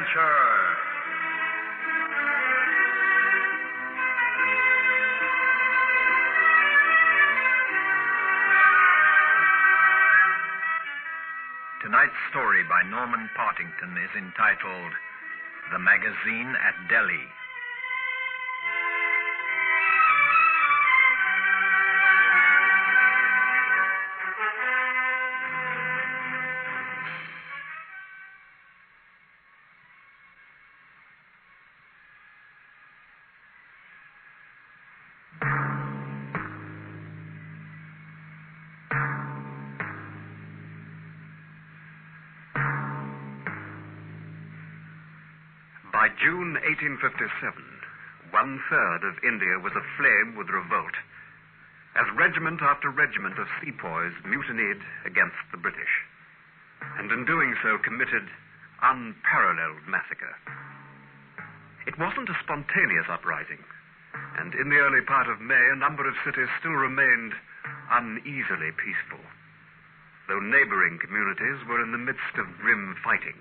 adventure. Tonight's story by Norman Partington is entitled The Magazine at Delhi. By June 1857, 1/3 of India was aflame with revolt, as regiment after regiment of sepoys mutinied against the British, and in doing so committed unparalleled massacre. It wasn't a spontaneous uprising, and in the early part of May, a number of cities still remained uneasily peaceful, though neighboring communities were in the midst of grim fighting.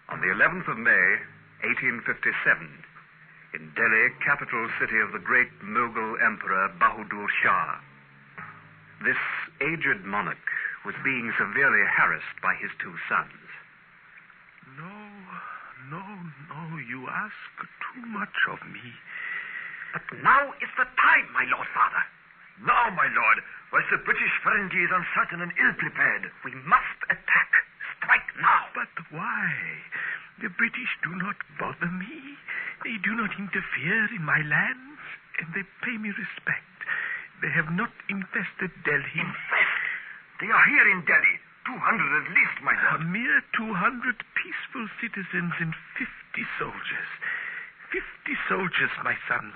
On the 11th of May, 1857, in Delhi, capital city of the great Mughal Emperor Bahadur Shah, this aged monarch was being severely harassed by his two sons. No, you ask too much of me. But now is the time, my Lord Father. Now, my lord, whilst the British Ferengi is uncertain and ill-prepared. We must attack. Strike now. But why? The British do not bother me. They do not interfere in my lands, and they pay me respect. They have not infested Delhi. Infest? They are here in Delhi. 200 at least, my lord. A mere 200 peaceful citizens and 50 soldiers. 50 soldiers, my sons.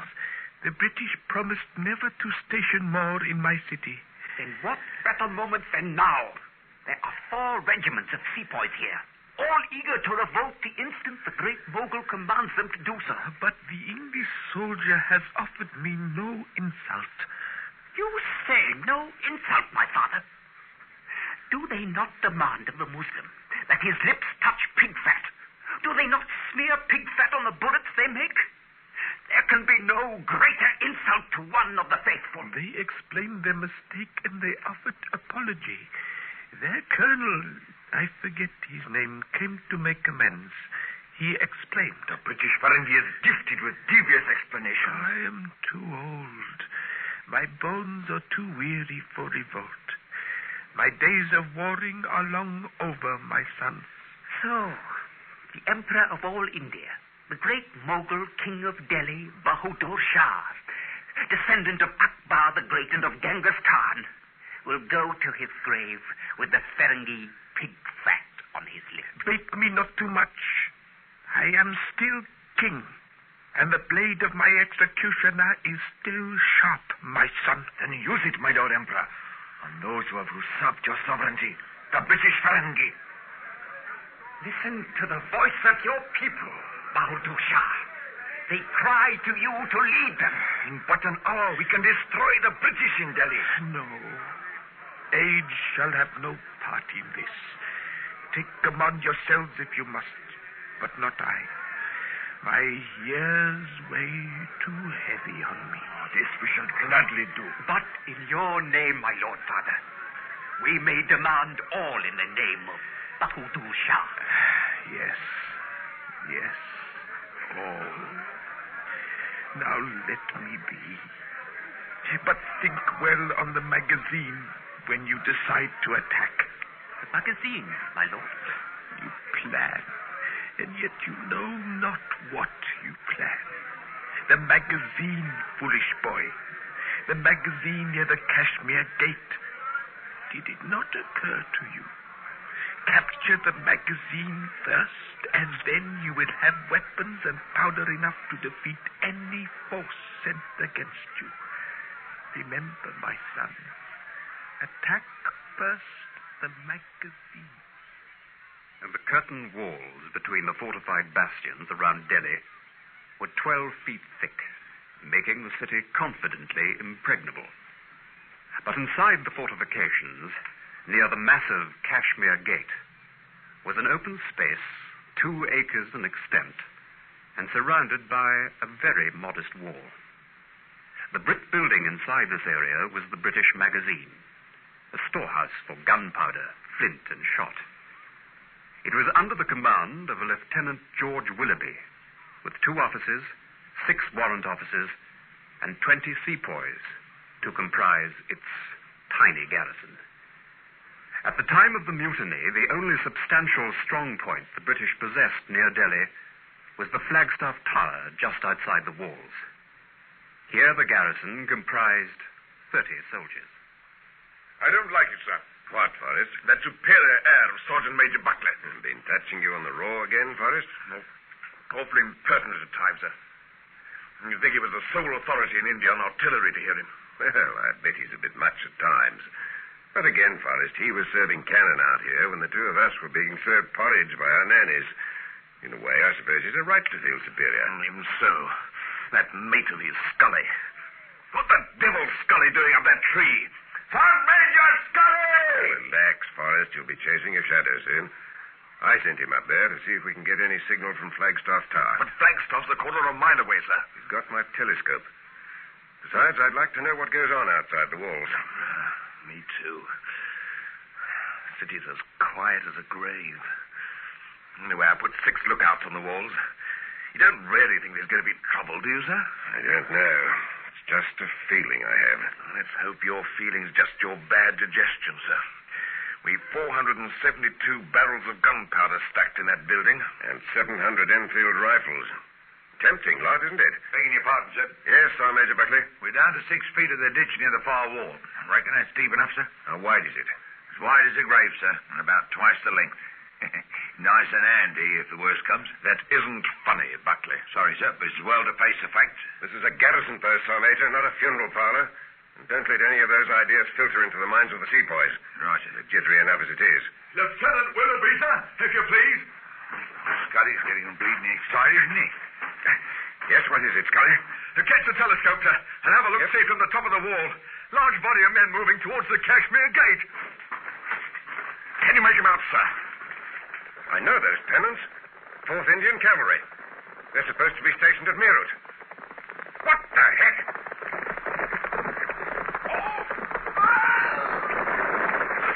The British promised never to station more in my city. In what better moment than now? There are 4 regiments of sepoys here, all eager to revolt the instant the great Mughal commands them to do so. But the English soldier has offered me no insult. You say no insult, my father. Do they not demand of the Muslim that his lips touch pig fat? Do they not smear pig fat on the bullets they make? There can be no greater insult to one of the faithful. They explained their mistake and they offered apology. Their colonel, I forget his name, came to make amends. He explained. The British Ferengi is gifted with devious explanations. I am too old. My bones are too weary for revolt. My days of warring are long over, my sons. So, the Emperor of all India, the great Mughal king of Delhi, Bahadur Shah, descendant of Akbar the Great and of Genghis Khan, will go to his grave with the Ferengi pig fat on his lips. Bake me not too much. I am still king, and the blade of my executioner is still sharp, my son. Then use it, my Lord Emperor, on those who have usurped your sovereignty, the British Ferengi. Listen to the voice of your people, Bahadur Shah. They cry to you to lead them. In but an hour, we can destroy the British in Delhi. No. Age shall have no part in this. Take command yourselves if you must, but not I. My years weigh too heavy on me. Oh, this we shall gladly do. But in your name, my Lord Father, we may demand all in the name of Bahadur Shah. Yes, all. Now let me be. But think well on the magazine when you decide to attack. The magazine, my lord? You plan, and yet you know not what you plan. The magazine, foolish boy. The magazine near the Kashmir gate. Did it not occur to you? Capture the magazine first, and then you will have weapons and powder enough to defeat any force sent against you. Remember, my son, attack first the magazine. And the curtain walls between the fortified bastions around Delhi were 12 feet thick, making the city confidently impregnable. But inside the fortifications, near the massive Kashmir gate, was an open space 2 acres in extent and surrounded by a very modest wall. The brick building inside this area was the British magazine, a storehouse for gunpowder, flint, and shot. It was under the command of a Lieutenant George Willoughby, with 2 officers, 6 warrant officers, and 20 sepoys to comprise its tiny garrison. At the time of the mutiny, the only substantial strong point the British possessed near Delhi was the Flagstaff Tower just outside the walls. Here the garrison comprised 30 soldiers. I don't like it, sir. What, Forrest? That superior air of Sergeant Major Buckley. Been touching you on the raw again, Forrest? No. Awfully impertinent at times, sir. You'd think he was the sole authority in India on artillery to hear him. Well, I bet he's a bit much at times. But again, Forrest, he was serving cannon out here when the 2 of us were being served porridge by our nannies. In a way, I suppose he's a right to feel superior. Even so, that mate of his, Scully. What the devil's Scully doing up that tree? Sergeant Major Scully! Relax, Forrest. You'll be chasing a shadow soon. I sent him up there to see if we can get any signal from Flagstaff Tower. But Flagstaff's a quarter of a mile away, sir. He's got my telescope. Besides, I'd like to know what goes on outside the walls. Me too. The city's as quiet as a grave. Anyway, I put 6 lookouts on the walls. You don't really think there's going to be trouble, do you, sir? I don't know. It's just a feeling I have. Let's hope your feeling's just your bad digestion, sir. We've 472 barrels of gunpowder stacked in that building. And 700 Enfield rifles. Tempting lot, isn't it? Begging your pardon, sir. Yes, Sergeant Major Buckley. We're down to 6 feet of the ditch near the far wall. I reckon that's deep enough, sir. How wide is it? As wide as a grave, sir, and about twice the length. Nice and handy if the worst comes. That isn't funny, Buckley. Sorry, sir, but it's well to face the facts. This is a garrison post, Sergeant Major, not a funeral parlor. And don't let any of those ideas filter into the minds of the sepoys. Right, sir. They're jittery enough as it is. Lieutenant Willoughby, sir, if you please. Scully's getting bleeding excited, isn't he? Yes, what is it, Scully? Catch the telescope, sir, and have a look, see from the top of the wall. Large body of men moving towards the Kashmir Gate. Can you make them out, sir? I know those pennants. 4th Indian Cavalry. They're supposed to be stationed at Meerut. What the heck?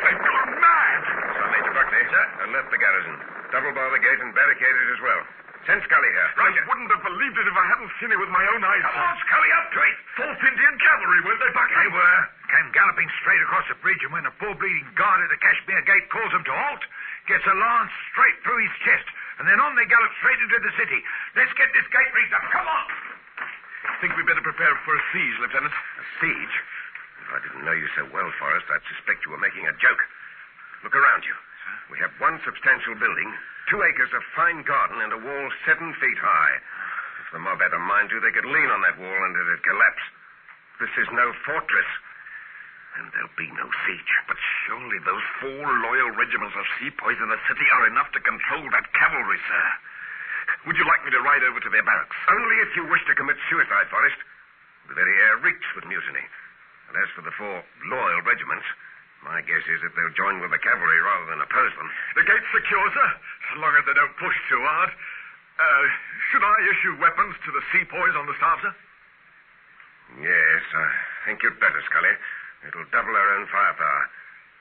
They've gone mad! Sergeant Major Buckley, Sir? Alert the garrison. Double bar the gate and barricade it as well. Send Scully here. I wouldn't have believed it if I hadn't seen it with my own eyes. Come on, Scully, up to it. 4th Indian Cavalry, weren't they, Buckley? They were. Came galloping straight across the bridge, and when the poor bleeding guard at the Kashmir Gate calls them to halt, gets a lance straight through his chest, and then on they gallop straight into the city. Let's get this gate breached up. Come on! I think we'd better prepare for a siege, Lieutenant. A siege? If I didn't know you so well, Forrest, I'd suspect you were making a joke. Look around you. We have 1 substantial building, 2 acres of fine garden, and a wall 7 feet high. If the mob had a mind to, they could lean on that wall and it'd collapse. This is no fortress. And there'll be no siege. But surely those 4 loyal regiments of sepoys in the city are enough to control that cavalry, sir. Would you like me to ride over to their barracks? Only if you wish to commit suicide, Forrest. The very air reeks with mutiny. And as for the 4 loyal regiments, my guess is that they'll join with the cavalry rather than oppose them. The gate's secure, sir, as long as they don't push too hard. Should I issue weapons to the sepoys on the staff, sir? Yes, I think you'd better, Scully. It'll double our own firepower.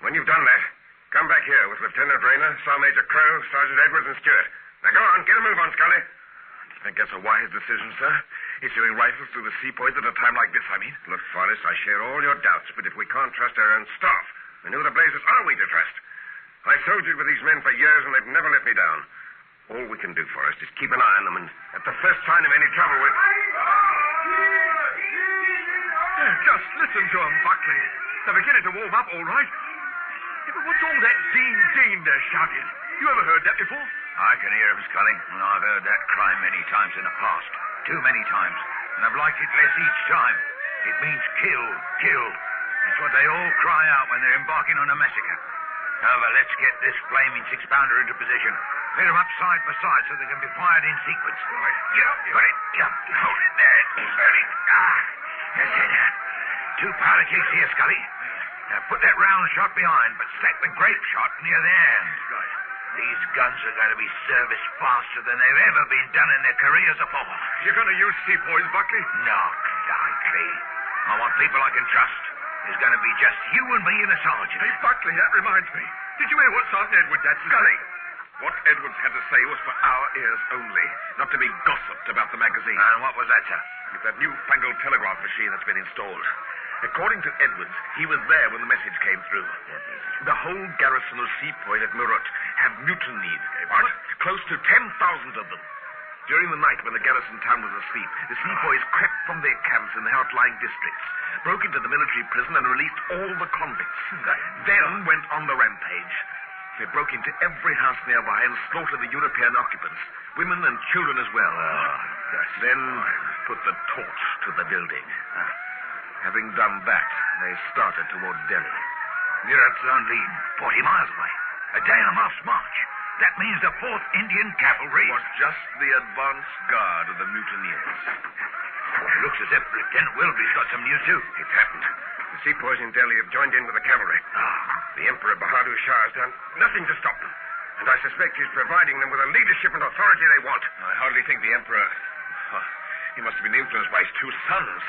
When you've done that, come back here with Lieutenant Rayner, Sergeant Major Crow, Sergeant Edwards, and Stewart. Now go on, get a move on, Scully. I think that's a wise decision, sir. Issuing rifles to the sepoys at a time like this, I mean. Look, Forrest, I share all your doubts, but if we can't trust our own staff, then who the blazes are we to trust? I've soldiered with these men for years, and they've never let me down. All we can do, Forrest, is keep an eye on them, and at the first sign of any trouble with... Yeah, just listen to them, Buckley. They're beginning to warm up, all right. Yeah, but what's all that Dean they're shouting? You ever heard that before? I can hear him, Scully, and I've heard that cry many times in the past. Too many times. And I've liked it less each time. It means kill, kill. It's what they all cry out when they're embarking on a massacre. However, let's get this flaming 6-pounder into position. Put them up side by side so they can be fired in sequence. Right. Got it. Hold it there. Steady. That's it. 2 powder kegs here, Scully. Now put that round shot behind, but stack the grape shot near the end. Right. These guns are going to be serviced faster than they've ever been done in their careers afore. You're going to use sepoys, Buckley? Not likely. I want people I can trust. There's going to be just you and me and the sergeant. Hey, Buckley, that reminds me. Did you hear what Sergeant Edwards had to say? Scully, what Edwards had to say was for our ears only, not to be gossiped about the magazine. And what was that, sir? It's that newfangled telegraph machine that's been installed. According to Edwards, he was there when the message came through. The whole garrison of sepoys at Murut have mutinied. What? Close to 10,000 of them. During the night when the garrison town was asleep, the sepoys crept from their camps in the outlying districts, broke into the military prison and released all the convicts. Then went on the rampage. They broke into every house nearby and slaughtered the European occupants, women and children as well. Then put the torch to the building. Having done that, they started toward Delhi. Murat's only 40 miles away. A day and a half's march. That means the 4th Indian Cavalry Was just the advance guard of the mutineers. It looks as if Lieutenant Wilby's got some news, too. It's happened. The sepoys in Delhi have joined in with the cavalry. The Emperor Bahadur Shah has done nothing to stop them. And I suspect he's providing them with the leadership and authority they want. I hardly think the Emperor... he must have been influenced by his two sons.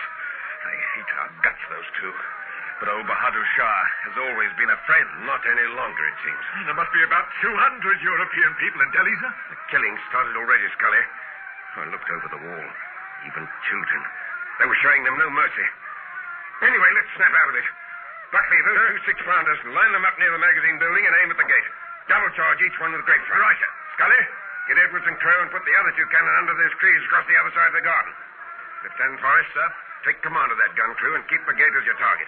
They hate our guts, those two. But old Bahadur Shah has always been a friend. Not any longer, it seems. There must be about 200 European people in Delhi, sir. The killing started already, Scully. I looked over the wall. Even children. They were showing them no mercy. Anyway, let's snap out of it. Buckley, those 2 6-pounders, line them up near the magazine building and aim at the gate. Double charge each one with grape shot. Right, sir. Scully, get Edwards and Crow and put the other 2 cannon under those trees across the other side of the garden. Lieutenant Forrest, sir, take command of that gun crew and keep the gate as your target.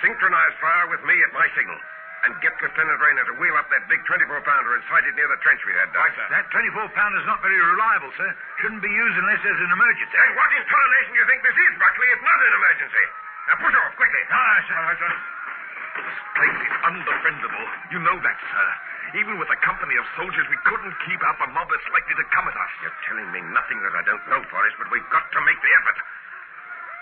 Synchronize fire with me at my signal. And get Lieutenant Rayner to wheel up that big 24-pounder and sight it near the trench we had dug. Right, sir. That 24-pounder's not very reliable, sir. Shouldn't be used unless there's an emergency. And what in tarnation do you think this is, Buckley? It's not an emergency. Now push off, quickly. Aye, sir. All right, sir. This place is undefendable. You know that, sir. Even with a company of soldiers, we couldn't keep out the mob that's likely to come at us. You're telling me nothing that I don't know, Forrest, but we've got to make the effort.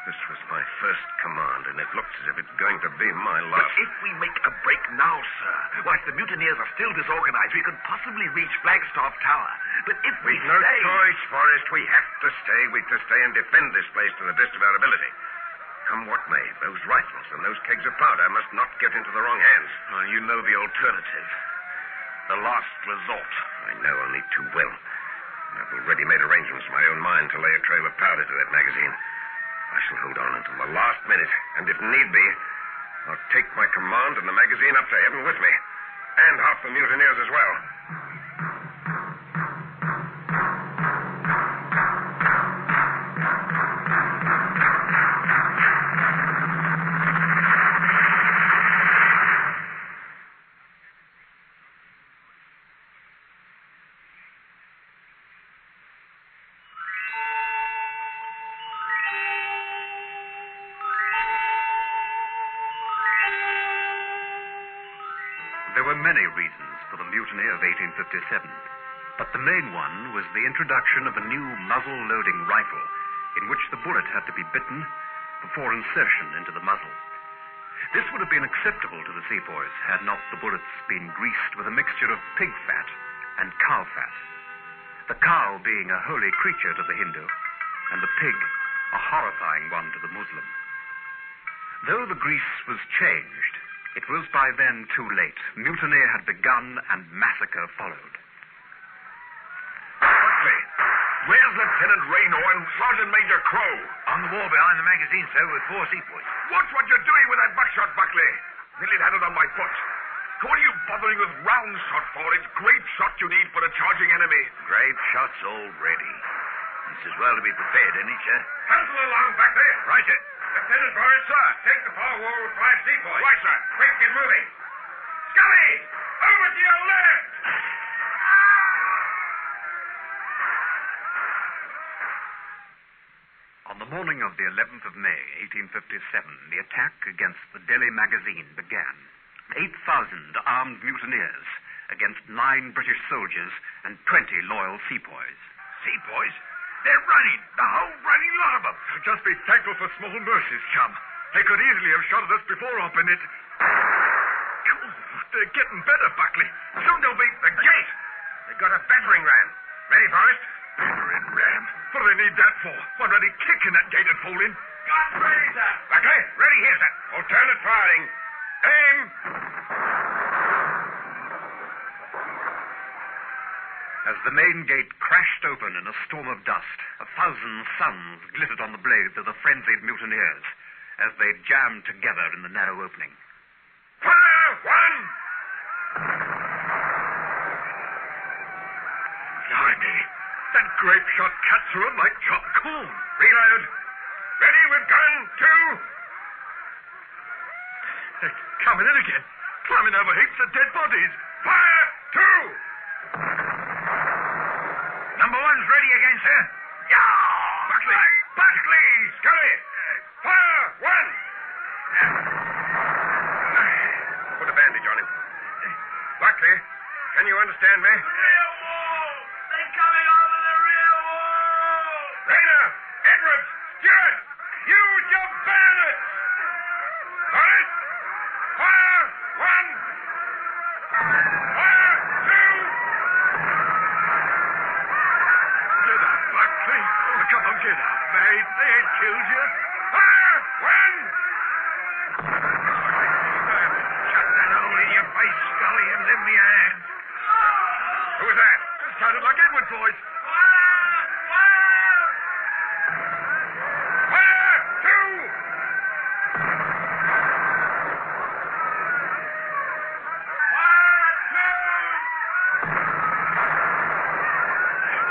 This was my first command, and it looks as if it's going to be my last. But if we make a break now, sir, whilst the mutineers are still disorganized, we could possibly reach Flagstaff Tower. But if we no choice, Forrest. We have to stay. We've to stay and defend this place to the best of our ability. Come what may, those rifles and those kegs of powder must not get into the wrong hands. Well, you know the alternative. The last resort. I know only too well. I've already made arrangements in my own mind to lay a trail of powder to that magazine. I shall hold on until the last minute, and if need be, I'll take my command and the magazine up to heaven with me. And half the mutineers as well. There were many reasons for the mutiny of 1857, but the main one was the introduction of a new muzzle-loading rifle in which the bullet had to be bitten before insertion into the muzzle. This would have been acceptable to the sepoys had not the bullets been greased with a mixture of pig fat and cow fat, the cow being a holy creature to the Hindu, and the pig a horrifying one to the Muslim. Though the grease was changed, it was by then too late. Mutiny had begun and massacre followed. Buckley, where's Lieutenant Raynor and Sergeant Major Crow? On the wall behind the magazine, sir, with 4 sepoys. Watch what you're doing with that buckshot, Buckley. Nearly had it on my foot. What are you bothering with round shot for? It's grape shot you need for a charging enemy. Grape shots all ready. It's as well to be prepared, isn't it, sir? Pencil along, Buckley. Right, sir. Lieutenant Forrest, sir, take the far wall with 5 sepoys. Right, sir. Quick, get moving. Scully, over to your left. On the morning of the 11th of May, 1857, the attack against the Delhi magazine began. 8,000 armed mutineers against 9 British soldiers and 20 loyal sepoys. Sepoys? They're running. The whole running lot of them. Just be thankful for small mercies, chum. They could easily have shot at us before up in it. Oh, they're getting better, Buckley. Soon they'll be... The gate! They've got a battering ram. Ready, Forrest? Battering ram? What do they need that for? One ready kicking that gate would fall in. Guns ready, sir. Buckley, ready here, sir. Alternate firing. Aim! As the main gate crashed open in a storm of dust, 1,000 suns glittered on the blades of the frenzied mutineers as they jammed together in the narrow opening. Fire! One! Blimey, that grape shot cut through 'em like chopped corn. Reload. Ready with gun. 2. They're coming in again, climbing over heaps of dead bodies. Fire! 2. Number 1's ready again, sir. Yeah! Buckley! Buckley! Scurry! Fire! 1! Put a bandage on him. Buckley, can you understand me? Rear wall! They're coming over the rear wall! Rayner! Edwards! Stewart! Use your bayonets! Forrest! Fire! 1! Fire! 2! Get up, Buckley. Oh, come on, get up, mate. They ain't killed you. Fire! 1! Shut that hole in your face, Scully, and lend me a hand. Who was that? It sounded like Edward's voice. Fire! 2!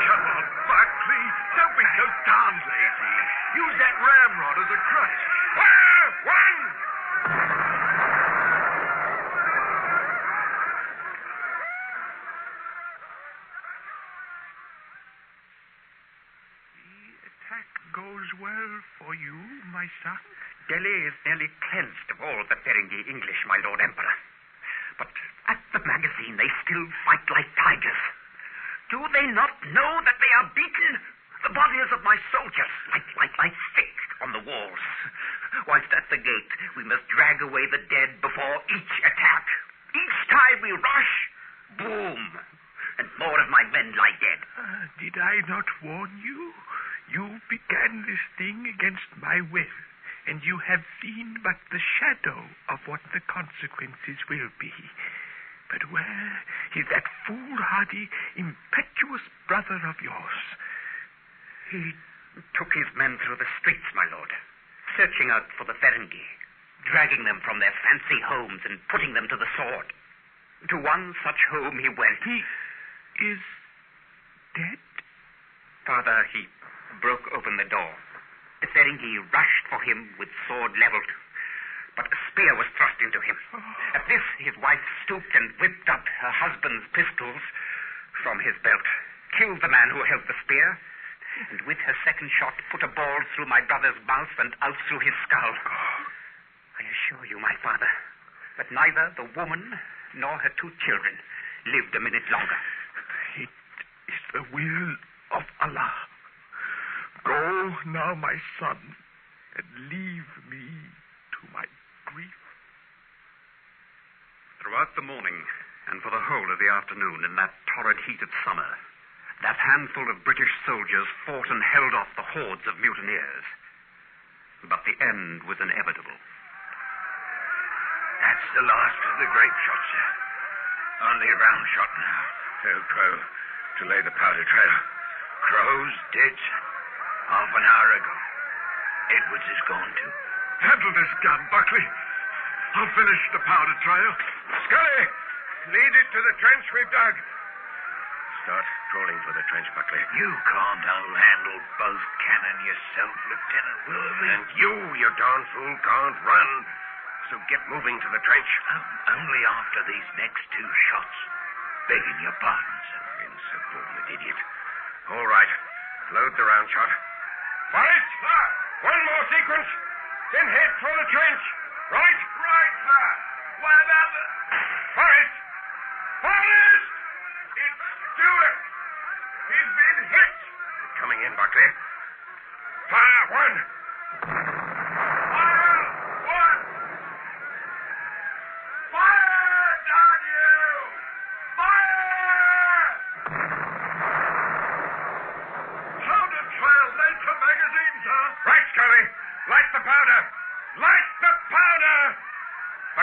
Come on, Buckley. Don't be so darn lazy. Use that ramrod as a crutch. Fire! 1! The attack goes well for you, my son. Delhi is nearly cleansed of all the Ferengi English, my Lord Emperor. But at the magazine, they still fight like tigers. Do they not know that they are beaten? The bodies of my soldiers lie thick on the walls. Whilst at the gate, we must drag away the dead before each attack. Each time we rush, boom, and more of my men lie dead. Did I not warn you? You began this thing against my will, and you have seen but the shadow of what the consequences will be. But where is that foolhardy, impetuous brother of yours? He took his men through the streets, my lord, searching out for the Ferengi, dragging them from their fancy homes and putting them to the sword. To one such home he went. He is dead? Father, he broke open the door. The Ferengi rushed for him with sword leveled, but a spear was thrust into him. At this, his wife stooped and whipped up her husband's pistols from his belt, killed the man who held the spear, and with her second shot put a ball through my brother's mouth and out through his skull. I assure you, my father, that neither the woman nor her 2 children lived a minute longer. It is the will of Allah. Go now, my son, and leave me to my grief. Throughout the morning, and for the whole of the afternoon, in that torrid heat of summer, that handful of British soldiers fought and held off the hordes of mutineers. But the end was inevitable. That's the last of the grape shot, sir. Only a round shot now. Tell Crow to lay the powder trail. Crow's dead, sir. Half an hour ago. Edwards is gone too. Handle this gun, Buckley. I'll finish the powder trail. Scully, lead it to the trench we've dug. Start crawling for the trench, Buckley. You can't handle both cannon yourself, Lieutenant Willoughby. And you darn fool, can't run. So get moving to the trench. Only after these next 2 shots. Begging your pardon, sir. Insubordinate idiot. All right. Load the round shot. Forrest! One more sequence. Then head for the trench. Right? Right, sir. What about the... Forrest! Forrest! It's Stewart. He's been hit. Coming in, Buckley. Fire! 1. Fire! 1. Fire, damn you! Fire!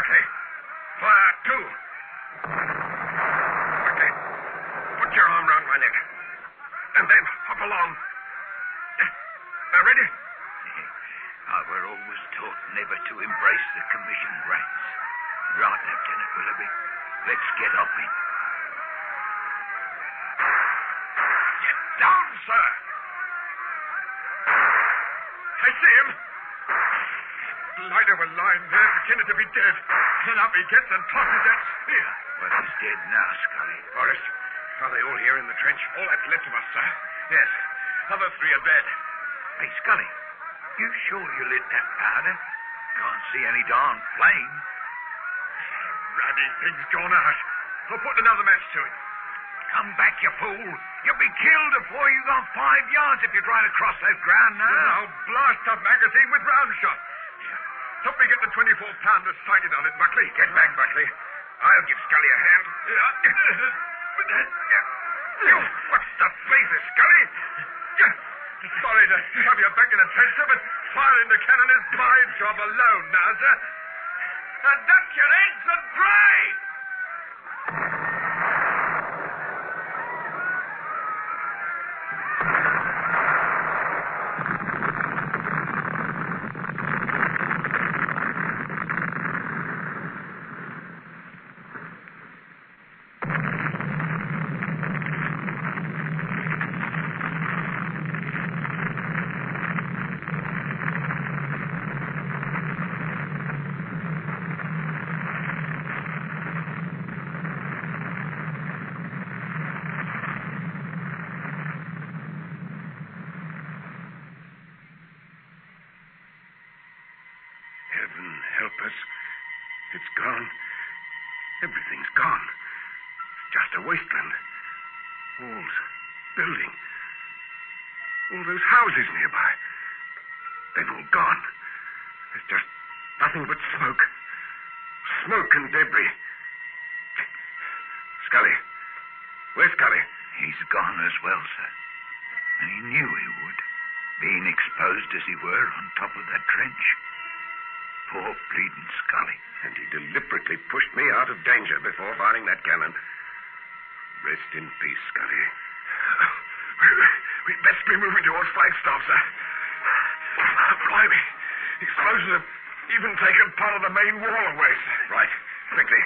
Buckley. Fire, two. Buckley, put your arm round my neck. And then hop along. Now, ready? I were always taught never to embrace the commissioned ranks. Right, Lieutenant Willoughby. Let's get up in. Get down, sir. I see him. Light of a line there, pretended to be dead. And up he gets and tosses that spear. But he's dead now, Scully. Forrest, are they all here in the trench? All that's left of us, sir. Yes. Other three are dead. Hey, Scully, you sure you lit that powder? Can't see any darn flame. Bloody thing's gone out. I'll put another match to it. Come back, you fool. You'll be killed before you gone 5 yards if you try to cross that ground now. I'll blast the magazine with round shot. Help me get the 24-pounder sighted on it, Buckley. Get back, Buckley. I'll give Scully a hand. What's the blazes, Scully? Sorry to have you back in the trench, sir, but firing the cannon is my job alone now, sir. And duck your eggs and pray! Heaven help us. It's gone. Everything's gone. It's just a wasteland. Walls, building. All those houses nearby. They've all gone. There's just nothing but smoke. Smoke and debris. Scully. Where's Scully? He's gone as well, sir. And he knew he would, being exposed as he were on top of that trench. Poor bleeding Scully. And he deliberately pushed me out of danger before firing that cannon. Rest in peace, Scully. We'd best be moving towards Flagstaff, sir. Blimey. Explosions have even taken part of the main wall away, sir. Right. Quickly.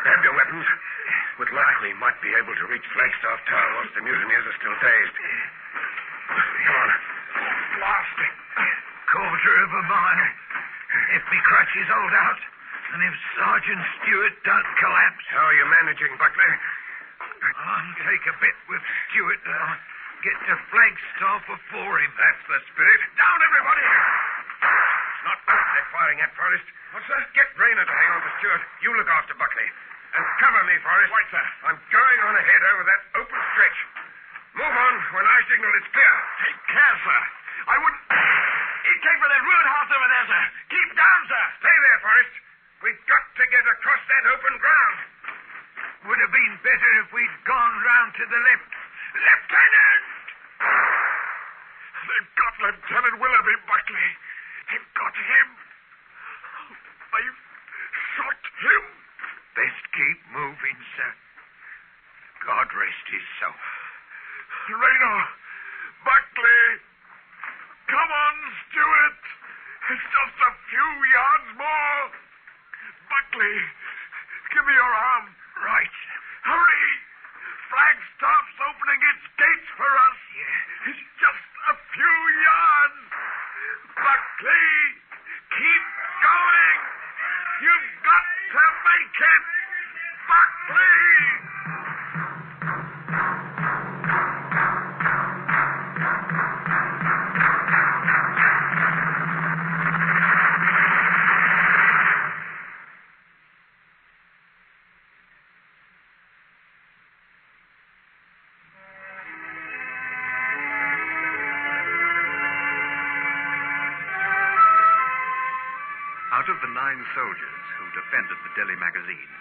Grab your weapons. With luck, we might be able to reach Flagstaff Tower once the mutineers are still dazed. Come on. Blast it. Quarter of a mile. If me crutches hold out, and if Sergeant Stewart don't collapse... How are you managing, Buckley? I'll take a bit with Stewart and I'll get to Flagstaff before him. That's the spirit. Down, everybody! It's not us they're firing at, Forrest. What's that? Get Rayner to hang on to Stewart. You look after Buckley. And cover me, Forrest. Right, sir. I'm going on ahead over that open stretch. Move on when I signal it's clear. Take care, sir. I wouldn't... It came from that ruined house over there, sir. Keep down, sir. Stay there, Forrest. We've got to get across that open ground. Would have been better if we'd gone round to the left. Lieutenant! They've got Lieutenant Willoughby, Buckley. They've got him. They've shot him. Best keep moving, sir. God rest his soul. Rayner, Buckley, come on, Stewart. It's just a few yards more. Buckley, give me your arm. Right, sir. Hurry. Flagstaff's opening its gates for us. Yeah. It's just a few yards. Buckley, keep going. You've got to make it. Buckley! Out of the 9 soldiers who defended the Delhi magazine,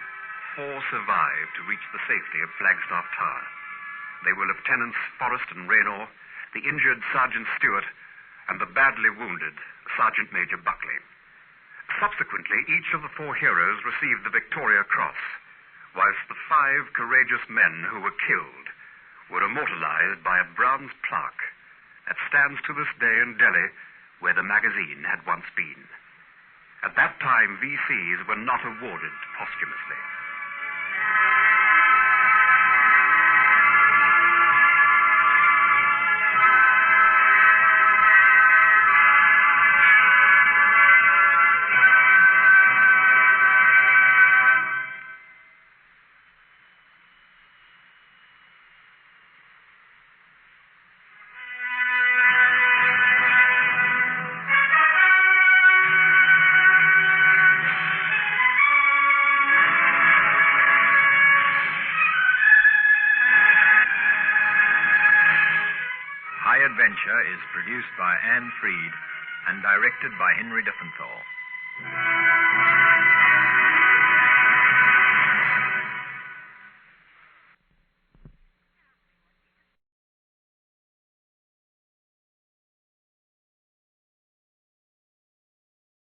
4 survived to reach the safety of Flagstaff Tower. They were Lieutenants Forrest and Rayner, the injured Sergeant Stewart, and the badly wounded Sergeant Major Buckley. Subsequently, each of the 4 heroes received the Victoria Cross, whilst the 5 courageous men who were killed were immortalized by a bronze plaque that stands to this day in Delhi, where the magazine had once been. At that time, VCs were not awarded posthumously. High Adventure is produced by Anne Freed and directed by Henry Diffenthal.